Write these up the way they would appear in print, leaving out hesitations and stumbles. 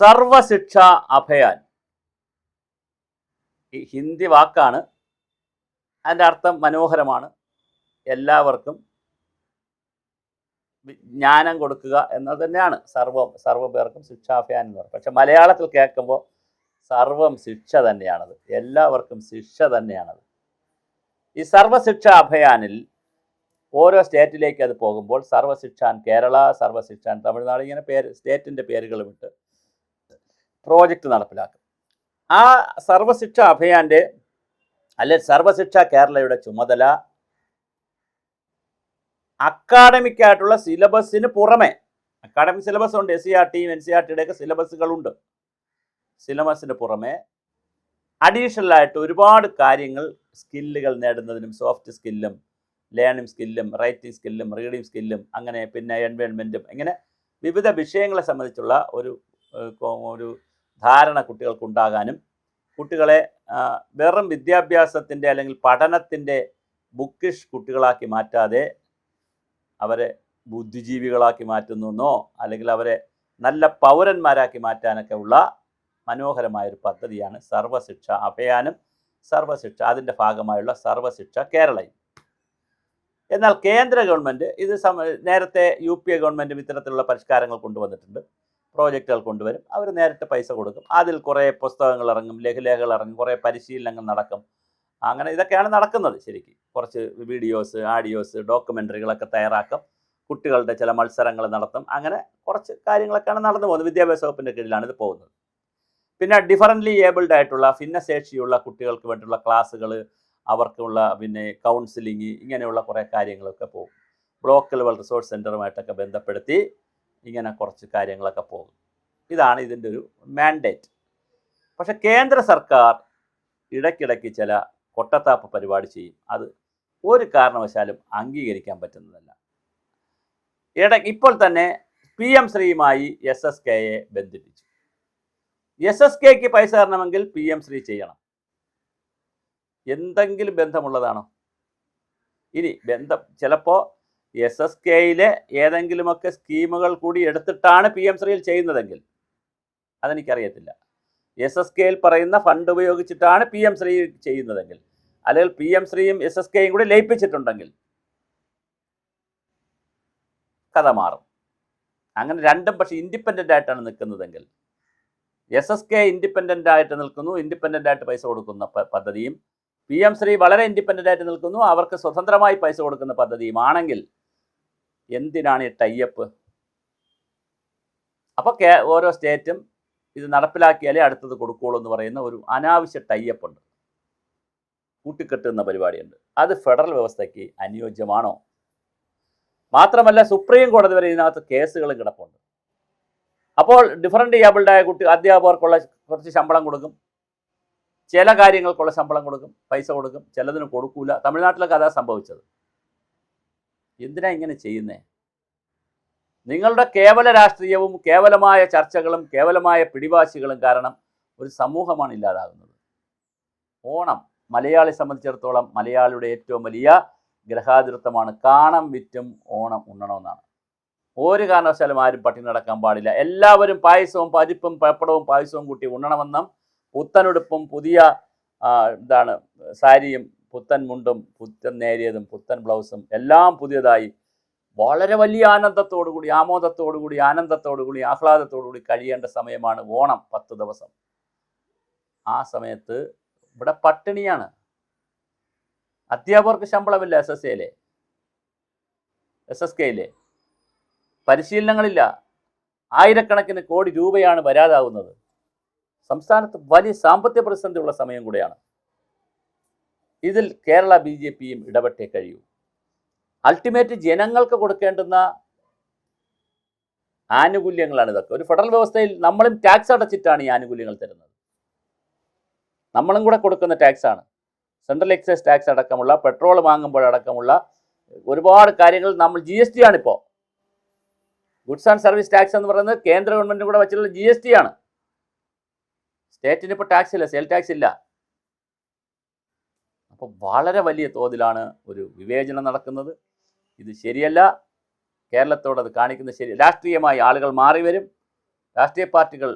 സർവശിക്ഷ അഭയാൻ ഈ ഹിന്ദി വാക്കാണ്. അതിൻ്റെ അർത്ഥം മനോഹരമാണ്. എല്ലാവർക്കും ജ്ഞാനം കൊടുക്കുക എന്നത് തന്നെയാണ് സർവ പേർക്കും ശിക്ഷാഭയാൻ എന്ന് പറയുന്നത്. പക്ഷെ മലയാളത്തിൽ കേൾക്കുമ്പോൾ സർവം ശിക്ഷ തന്നെയാണത്, എല്ലാവർക്കും ശിക്ഷ തന്നെയാണത്. ഈ സർവശിക്ഷ അഭയാനിൽ ഓരോ സ്റ്റേറ്റിലേക്ക് അത് പോകുമ്പോൾ സർവശിക്ഷാൻ കേരള, സർവശിക്ഷാൻ തമിഴ്നാട്, ഇങ്ങനെ സ്റ്റേറ്റിൻ്റെ പേരുകളും ഇട്ട് പ്രോജക്റ്റ് നടപ്പിലാക്കും. ആ സർവശിക്ഷ അഭയാൻ്റെ അല്ലെങ്കിൽ സർവശിക്ഷ കേരളയുടെ ചുമതല അക്കാഡമിക്കായിട്ടുള്ള സിലബസിന് പുറമെ, അക്കാഡമിക് സിലബസ് ഉണ്ട്, SCERT NCERTയുടെയൊക്കെ സിലബസുകളുണ്ട്. സിലബസിന് പുറമെ അഡീഷണലായിട്ട് ഒരുപാട് കാര്യങ്ങൾ, സ്കില്ലുകൾ നേടുന്നതിനും, സോഫ്റ്റ് സ്കില്ലും ലേണിംഗ് സ്കില്ലും റൈറ്റിംഗ് സ്കില്ലും റീഡിംഗ് സ്കില്ലും, അങ്ങനെ പിന്നെ എൻവയോൺമെൻറ്റും, ഇങ്ങനെ വിവിധ വിഷയങ്ങളെ സംബന്ധിച്ചുള്ള ഒരു ധാരണ കുട്ടികൾക്കുണ്ടാകാനും, കുട്ടികളെ വെറും വിദ്യാഭ്യാസത്തിൻ്റെ അല്ലെങ്കിൽ പഠനത്തിൻ്റെ ബുക്കിഷ് കുട്ടികളാക്കി മാറ്റാതെ അവരെ ബുദ്ധിജീവികളാക്കി മാറ്റുന്നോ അല്ലെങ്കിൽ അവരെ നല്ല പൗരന്മാരാക്കി മാറ്റാനൊക്കെ ഉള്ള മനോഹരമായൊരു പദ്ധതിയാണ് സർവശിക്ഷ അഭയാനും സർവശിക്ഷ അതിൻ്റെ ഭാഗമായുള്ള സർവശിക്ഷ കേരളയും. എന്നാൽ കേന്ദ്ര ഗവൺമെൻറ് ഇത് നേരത്തെ UPA ഗവൺമെൻറ്റും ഇത്തരത്തിലുള്ള പരിഷ്കാരങ്ങൾ കൊണ്ടുവന്നിട്ടുണ്ട്. പ്രോജക്റ്റുകൾ കൊണ്ടുവരും, അവർ നേരിട്ട് പൈസ കൊടുക്കും, അതിൽ കുറേ പുസ്തകങ്ങൾ ഇറങ്ങും, ലഘുലേഖകൾ ഇറങ്ങും, കുറേ പരിശീലനങ്ങൾ നടക്കും. അങ്ങനെ ഇതൊക്കെയാണ് നടക്കുന്നത്. ശരിക്കും കുറച്ച് വീഡിയോസ്, ആഡിയോസ്, ഡോക്യുമെൻ്ററികളൊക്കെ തയ്യാറാക്കും, കുട്ടികളുടെ ചില മത്സരങ്ങൾ നടത്തും, അങ്ങനെ കുറച്ച് കാര്യങ്ങളൊക്കെയാണ് നടന്നു പോകുന്നത്. വിദ്യാഭ്യാസ വകുപ്പിൻ്റെ കീഴിലാണ് ഇത് പോകുന്നത്. പിന്നെ ഡിഫറൻ്റ്ലി ഏബിൾഡ് ആയിട്ടുള്ള ഭിന്നശേഷിയുള്ള കുട്ടികൾക്ക് വേണ്ടിയുള്ള ക്ലാസ്സുകൾ, അവർക്കുള്ള പിന്നെ കൗൺസിലിങ്, ഇങ്ങനെയുള്ള കുറേ കാര്യങ്ങളൊക്കെ പോകും. ബ്ലോക്ക് ലെവൽ റിസോഴ്സ് സെൻ്ററുമായിട്ടൊക്കെ ബന്ധപ്പെടുത്തി ഇങ്ങനെ കുറച്ച് കാര്യങ്ങളൊക്കെ പോകും. ഇതാണ് ഇതിൻ്റെ ഒരു മാൻഡേറ്റ്. പക്ഷേ കേന്ദ്ര സർക്കാർ ഇടയ്ക്കിടയ്ക്ക് ചില കൊട്ടത്താപ്പ് പരിപാടി ചെയ്യും. അത് ഒരു കാരണവശാലും അംഗീകരിക്കാൻ പറ്റുന്നതല്ല. ഇപ്പോൾ തന്നെ PM ശ്രീയുമായി SSKയെ ബന്ധിപ്പിച്ചു. SSKക്ക് പൈസ തരണമെങ്കിൽ PM ശ്രീ ചെയ്യണം. എന്തെങ്കിലും ബന്ധമുള്ളതാണോ? ഇനി ബന്ധം ചിലപ്പോൾ SSKയിലെ ഏതെങ്കിലുമൊക്കെ സ്കീമുകൾ കൂടി എടുത്തിട്ടാണ് PM ശ്രീയിൽ ചെയ്യുന്നതെങ്കിൽ അതെനിക്കറിയത്തില്ല. SSKയിൽ പറയുന്ന ഫണ്ട് ഉപയോഗിച്ചിട്ടാണ് PM ശ്രീ ചെയ്യുന്നതെങ്കിൽ, അല്ലെങ്കിൽ PM ശ്രീയും SSKയും കൂടി ലയിപ്പിച്ചിട്ടുണ്ടെങ്കിൽ കഥ മാറും. അങ്ങനെ രണ്ടും പക്ഷേ ഇൻഡിപെൻഡൻ്റ് ആയിട്ടാണ് നിൽക്കുന്നതെങ്കിൽ, SSK ഇൻഡിപെൻഡൻ്റ് ആയിട്ട് നിൽക്കുന്നു, ഇൻഡിപെൻഡൻ്റ് ആയിട്ട് പൈസ കൊടുക്കുന്ന പദ്ധതിയും, PM ശ്രീ വളരെ ഇൻഡിപെൻഡൻ്റ് ആയിട്ട് നിൽക്കുന്നു, അവർക്ക് സ്വതന്ത്രമായി പൈസ കൊടുക്കുന്ന പദ്ധതിയുമാണെങ്കിൽ എന്തിനാണ് ഈ ടൈപ്പ്? അപ്പോൾ ഓരോ സ്റ്റേറ്റും ഇത് നടപ്പിലാക്കിയാലേ അടുത്തത് കൊടുക്കുകയുള്ളൂ എന്ന് പറയുന്ന ഒരു അനാവശ്യ ടൈപ്പ് ഉണ്ട്, കൂട്ടിക്കെട്ടുന്ന പരിപാടിയുണ്ട്. അത് ഫെഡറൽ വ്യവസ്ഥയ്ക്ക് അനുയോജ്യമാണോ? മാത്രമല്ല സുപ്രീം കോടതി വരെ ഇതിനകത്ത് കേസുകളും കിടപ്പുണ്ട്. അപ്പോൾ ഡിഫറൻ്റ് ഏബിൾഡായ അധ്യാപകർക്കുള്ള കുറച്ച് ശമ്പളം കൊടുക്കും, ചില കാര്യങ്ങൾക്കുള്ള ശമ്പളം കൊടുക്കും, പൈസ കൊടുക്കും, ചിലതിന് കൊടുക്കൂല. തമിഴ്നാട്ടിലൊക്കെ അതാ സംഭവിച്ചത്. എന്തിനാ ഇങ്ങനെ ചെയ്യുന്നേ? നിങ്ങളുടെ കേവല രാഷ്ട്രീയവും കേവലമായ ചർച്ചകളും കേവലമായ പിടിവാശികളും കാരണം ഒരു സമൂഹമാണ് ഇല്ലാതാകുന്നത്. ഓണം മലയാളി സംബന്ധിച്ചിടത്തോളം മലയാളിയുടെ ഏറ്റവും വലിയ ഗ്രഹാതിരത്വമാണ്. കാണം വിറ്റും ഓണം ഉണ്ണണമെന്നാണ്. ഒരു കാരണവശാലും ആരും പട്ടിണി നടക്കാൻ പാടില്ല. എല്ലാവരും പായസവും പരിപ്പും പപ്പടവും പായസവും കൂട്ടി ഉണ്ണണമെന്നും, പുത്തനുടുപ്പും പുതിയ സാരിയും പുത്തൻ മുണ്ടും പുത്തൻ നേരിയതും പുത്തൻ ബ്ലൗസും എല്ലാം പുതിയതായി വളരെ വലിയ ആനന്ദത്തോടുകൂടി, ആമോദത്തോടുകൂടി, ആനന്ദത്തോടുകൂടി, ആഹ്ലാദത്തോടുകൂടി കഴിയേണ്ട സമയമാണ് ഓണം. 10 ദിവസം. ആ സമയത്ത് ഇവിടെ പട്ടിണിയാണ്. അധ്യാപകർക്ക് ശമ്പളമില്ല. SSKയിലെ പരിശീലനങ്ങളില്ല. ആയിരക്കണക്കിന് കോടി രൂപയാണ് വരാതാവുന്നത്. സംസ്ഥാനത്ത് വലിയ സാമ്പത്തിക പ്രതിസന്ധിയുള്ള സമയം കൂടെയാണ്. ഇതിൽ കേരള BJPയും ഇടപെട്ടേ കഴിയൂ. അൾട്ടിമേറ്റ് ജനങ്ങൾക്ക് കൊടുക്കേണ്ടുന്ന ആനുകൂല്യങ്ങളാണ് ഇതൊക്കെ. ഒരു ഫെഡറൽ വ്യവസ്ഥയിൽ നമ്മളും ടാക്സ് അടച്ചിട്ടാണ് ഈ ആനുകൂല്യങ്ങൾ തരുന്നത്. നമ്മളും കൂടെ കൊടുക്കുന്ന ടാക്സാണ്. സെൻട്രൽ എക്സൈസ് ടാക്സ് അടക്കമുള്ള, പെട്രോൾ വാങ്ങുമ്പോഴടക്കമുള്ള ഒരുപാട് കാര്യങ്ങൾ നമ്മൾ GST ആണിപ്പോൾ. ഗുഡ്സ് ആൻഡ് സർവീസ് ടാക്സ് എന്ന് പറയുന്നത് കേന്ദ്ര ഗവൺമെൻറ്റും കൂടെ വെച്ചിട്ടുള്ള GST ആണ്. സ്റ്റേറ്റിന് ഇപ്പോൾ ടാക്സ് ഇല്ല, സെയിൽ ടാക്സ് ഇല്ല. അപ്പോൾ വളരെ വലിയ തോതിലാണ് ഒരു വിവേചനം നടക്കുന്നത്. ഇത് ശരിയല്ല. കേരളത്തോട് അത് കാണിക്കുന്നത് ശരി. രാഷ്ട്രീയമായി ആളുകൾ മാറി വരും. രാഷ്ട്രീയ പാർട്ടികൾ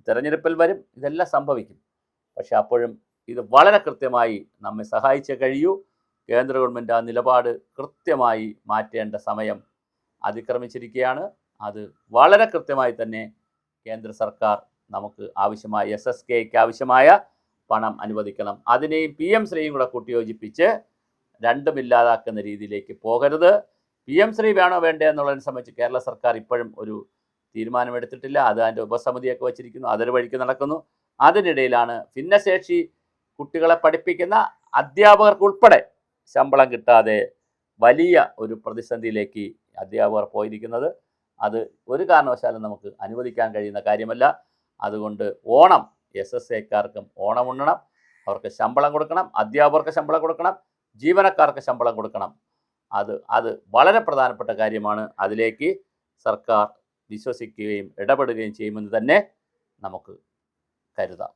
തെരഞ്ഞെടുപ്പിൽ വരും, ഇതെല്ലാം സംഭവിക്കും. പക്ഷെ അപ്പോഴും ഇത് വളരെ കൃത്യമായി നമ്മെ സഹായിച്ചേ കഴിയൂ. കേന്ദ്ര ഗവൺമെൻറ് ആ നിലപാട് കൃത്യമായി മാറ്റേണ്ട സമയം അതിക്രമിച്ചിരിക്കുകയാണ്. അത് വളരെ കൃത്യമായി തന്നെ കേന്ദ്ര സർക്കാർ നമുക്ക് ആവശ്യമായ SSKയ്ക്ക് ആവശ്യമായ പണം അനുവദിക്കണം. അതിനെയും PM ശ്രീയും കൂടെ കൂട്ടിയോജിപ്പിച്ച് രണ്ടുമില്ലാതാക്കുന്ന രീതിയിലേക്ക് പോകരുത്. PM ശ്രീ വേണോ വേണ്ടേ എന്നുള്ളതിനെ സംബന്ധിച്ച് കേരള സർക്കാർ ഇപ്പോഴും ഒരു തീരുമാനമെടുത്തിട്ടില്ല. അത് അതിൻ്റെ ഉപസമിതിയൊക്കെ വച്ചിരിക്കുന്നു, അതൊരു വഴിക്ക് നടക്കുന്നു. അതിനിടയിലാണ് ഭിന്നശേഷി കുട്ടികളെ പഠിപ്പിക്കുന്ന അധ്യാപകർക്കുൾപ്പെടെ ശമ്പളം കിട്ടാതെ വലിയ ഒരു പ്രതിസന്ധിയിലേക്ക് അധ്യാപകർ പോയിരിക്കുന്നത്. അത് ഒരു കാരണവശാലും നമുക്ക് അനുവദിക്കാൻ കഴിയുന്ന കാര്യമല്ല. അതുകൊണ്ട് ഓണം SSAക്കാർക്കും ഓണം ഉണ്ണണം, അവർക്ക് ശമ്പളം കൊടുക്കണം, അധ്യാപകർക്ക് ശമ്പളം കൊടുക്കണം, ജീവനക്കാർക്ക് ശമ്പളം കൊടുക്കണം. അത് വളരെ പ്രധാനപ്പെട്ട കാര്യമാണ്. അതിലേക്ക് സർക്കാർ വിശ്വസിക്കുകയും ഇടപെടുകയും ചെയ്യുമെന്ന് തന്നെ നമുക്ക് കരുതാം.